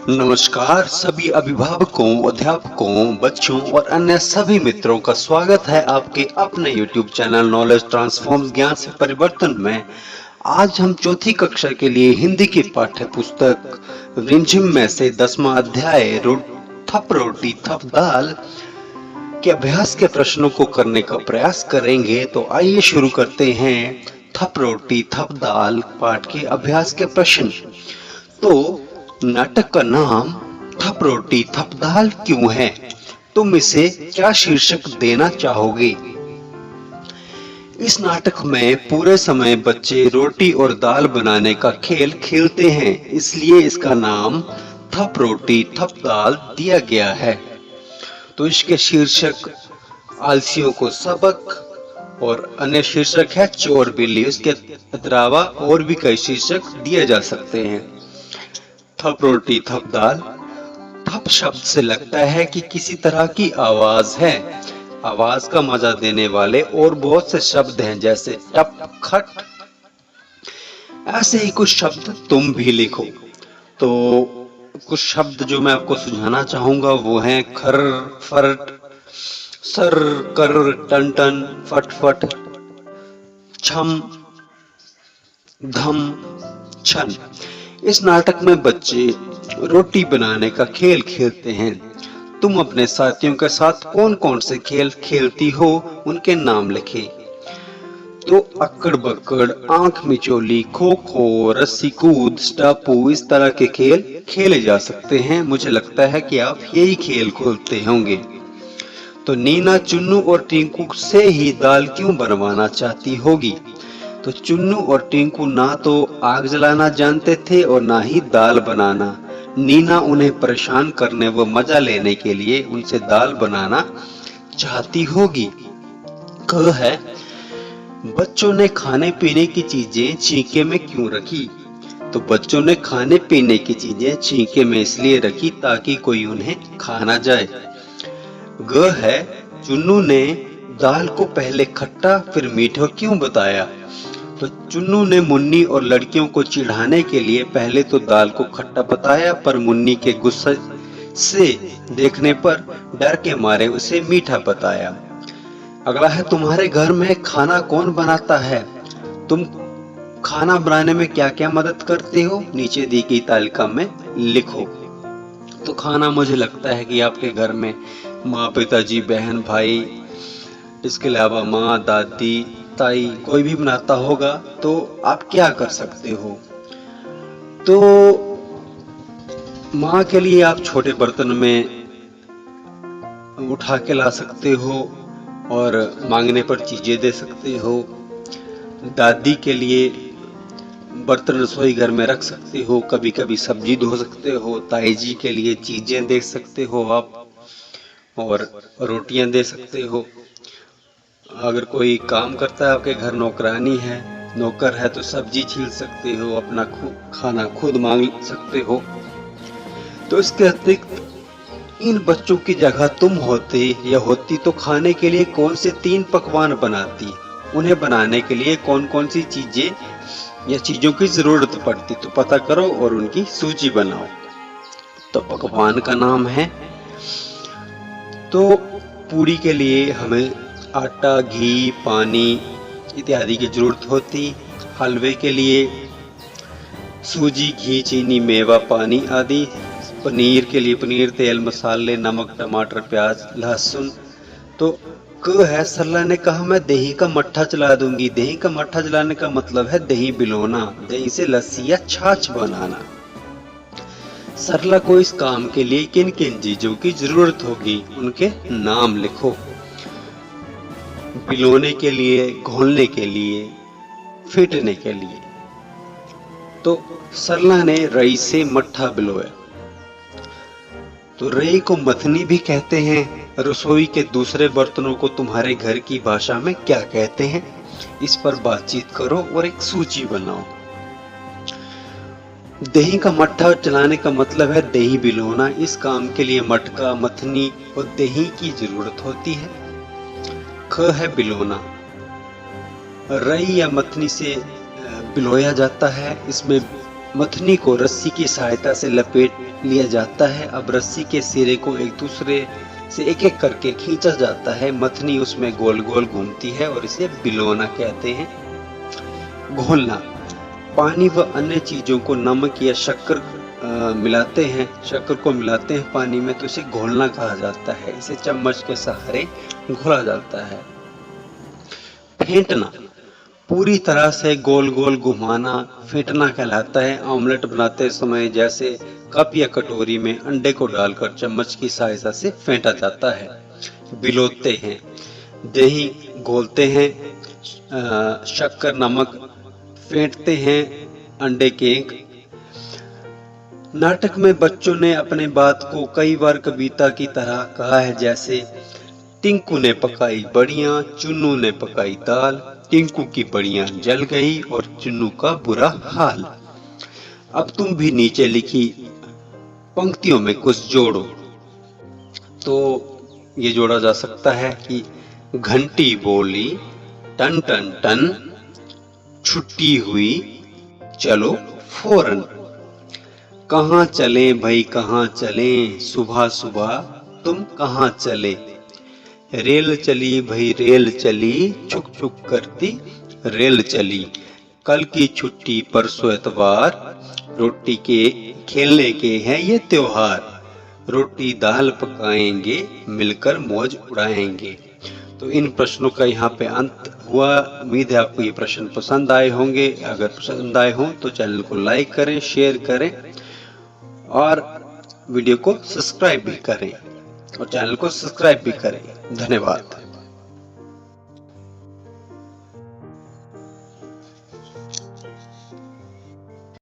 नमस्कार सभी अभिभावकों, अध्यापकों, बच्चों और अन्य सभी मित्रों का स्वागत है आपके अपने YouTube चैनल नॉलेज ट्रांसफॉर्म्स ज्ञान से परिवर्तन में। आज हम चौथी कक्षा के लिए हिंदी की पाठ्य पुस्तक रिमझिम में से 10वां अध्याय थप रोटी थप दाल के अभ्यास के प्रश्नों को करने का प्रयास करेंगे। तो आइए शुरू करते हैं थप रोटी थप दाल पाठ के अभ्यास के प्रश्न। तो नाटक का नाम थप रोटी थप दाल क्यों है? तुम इसे क्या शीर्षक देना चाहोगे? इस नाटक में पूरे समय बच्चे रोटी और दाल बनाने का खेल खेलते हैं, इसलिए इसका नाम थप रोटी थप दाल दिया गया है। तो इसके शीर्षक आलसियों को सबक और अन्य शीर्षक है चोर बिल्ली। इसके अलावा और भी कई शीर्षक दिए जा सकते हैं। थप रोटी थप दाल। थप शब्द से लगता है कि किसी तरह की आवाज है। आवाज का मजा देने वाले और बहुत से शब्द हैं, जैसे टप खट। ऐसे ही कुछ शब्द तुम भी लिखो। तो कुछ शब्द जो मैं आपको सुझाना चाहूंगा वो हैं खर फरट, सर कर, टन टन, फट फट, छम धम छन। इस नाटक में बच्चे रोटी बनाने का खेल खेलते हैं। तुम अपने साथियों के साथ कौन कौन से खेल खेलती हो, उनके नाम लिखे। तो अक्कड़ बक्कड़, आंख मिचोली, खो खो, रस्सी कूद, स्टापू, इस तरह के खेल खेले जा सकते हैं। मुझे लगता है कि आप यही खेल खेलते होंगे। तो नीना चुन्नू और टिंकू से ही दाल क्यों बनवाना चाहती होगी? तो चुन्नू और टिंकू ना तो आग जलाना जानते थे और ना ही दाल बनाना। नीना उन्हें परेशान करने व मजा लेने के लिए उनसे दाल बनाना चाहती होगी। क है बच्चों ने खाने पीने की चीजें छींके में क्यों रखी? तो बच्चों ने खाने पीने की चीजें छींके में इसलिए रखी ताकि कोई उन्हें खा ना जाए। ग है चुन्नू ने दाल को पहले खट्टा फिर मीठा क्यों बताया? तो चुन्नू ने मुन्नी और लड़कियों को चिढ़ाने के लिए पहले तो दाल को खट्टा बताया, पर मुन्नी के गुस्से से देखने पर डर के मारे उसे मीठा बताया। अगला है तुम्हारे घर में खाना कौन बनाता है? तुम खाना बनाने में क्या क्या मदद करते हो, नीचे दी गई तालिका में लिखो। तो खाना मुझे लगता है कि आपके घर में माँ, पिताजी, बहन, भाई, इसके अलावा माँ, दादी, ताई कोई भी बनाता होगा। तो आप क्या कर सकते हो? तो माँ के लिए आप छोटे बर्तन में उठा के ला सकते हो और मांगने पर चीजें दे सकते हो। दादी के लिए बर्तन रसोई घर में रख सकते हो, कभी कभी सब्जी धो सकते हो। ताई जी के लिए चीजें दे सकते हो आप और रोटियां दे सकते हो। अगर कोई काम करता है आपके घर, नौकरानी है, नौकर है, तो सब्जी छील सकते हो, अपना खाना खुद मांग सकते हो। तो इसके अतिरिक्त इन बच्चों की जगह तुम होती तो खाने के लिए कौन से 3 पकवान बनाती? उन्हें बनाने के लिए कौन कौन सी चीजें या चीजों की जरूरत पड़ती? तो पता करो और उनकी सूची बनाओ। तो पकवान का नाम है, तो पूरी के लिए हमें आटा, घी, पानी इत्यादि की जरूरत होती। हलवे के लिए सूजी, घी, चीनी, मेवा, पानी आदि। पनीर के लिए पनीर, तेल, मसाले, नमक, टमाटर, प्याज, लहसुन। तो क है सरला ने कहा मैं दही का मट्ठा चला दूंगी। दही का मट्ठा चलाने का मतलब है दही बिलोना, दही से लस्सी या छाछ बनाना। सरला को इस काम के लिए किन किन चीजों की जरूरत होगी, उनके नाम लिखो। बिलोने के लिए, घोलने के लिए, फेंटने के लिए। तो सरला ने रई से मट्ठा बिलोया। तो रई को मथनी भी कहते हैं। रसोई के दूसरे बर्तनों को तुम्हारे घर की भाषा में क्या कहते हैं? इस पर बातचीत करो और एक सूची बनाओ। दही का मट्ठा चलाने का मतलब है दही बिलोना। इस काम के लिए मटका, मथनी और दही की जरूरत होती है। ख है बिलोना। रई या मथनी से बिलोया जाता है। इसमें मथनी को रस्सी की सहायता से लपेट लिया जाता है। अब रस्सी के सिरे को एक दूसरे से एक एक करके खींचा जाता है। मथनी उसमें गोल गोल घूमती है और इसे बिलोना कहते हैं। घोलना, पानी व अन्य चीजों को नमक या शक्कर मिलाते हैं, शक्कर को मिलाते हैं पानी में, तो इसे घोलना कहा जाता है। इसे चम्मच के सहारे घोला जाता है। फेंटना, पूरी तरह से गोल गोल घुमाना फेंटना कहलाता है। ऑमलेट बनाते समय जैसे कप या कटोरी में अंडे को डालकर चम्मच की सहायता से फेंटा जाता है। बिलोते हैं, दही घोलते हैं, शक्कर नमक फेंटते हैं, अंडे केक। नाटक में बच्चों ने अपने बात को कई बार कविता की तरह कहा है, जैसे टिंकू ने पकाई बड़ियां, चुन्नू ने पकाई दाल, टिंकू की बड़ियां जल गई और चुन्नू का बुरा हाल। अब तुम भी नीचे लिखी पंक्तियों में कुछ जोड़ो। तो ये जोड़ा जा सकता है कि घंटी बोली टन टन टन, छुट्टी हुई चलो फौरन। कहाँ चले भाई कहाँ चले, सुबह सुबह तुम कहाँ चले। रेल चली भाई रेल चली, छुक छुक करती रेल चली। कल की छुट्टी परसों एतवार, रोटी के खेलने के हैं ये त्योहार। रोटी दाल पकाएंगे, मिलकर मौज उड़ाएंगे। तो इन प्रश्नों का यहाँ पे अंत हुआ। उम्मीद है आपको ये प्रश्न पसंद आए होंगे। अगर पसंद आए हों तो चैनल को लाइक करें, शेयर करें और वीडियो को सब्सक्राइब भी करें, और चैनल को सब्सक्राइब भी करें। धन्यवाद।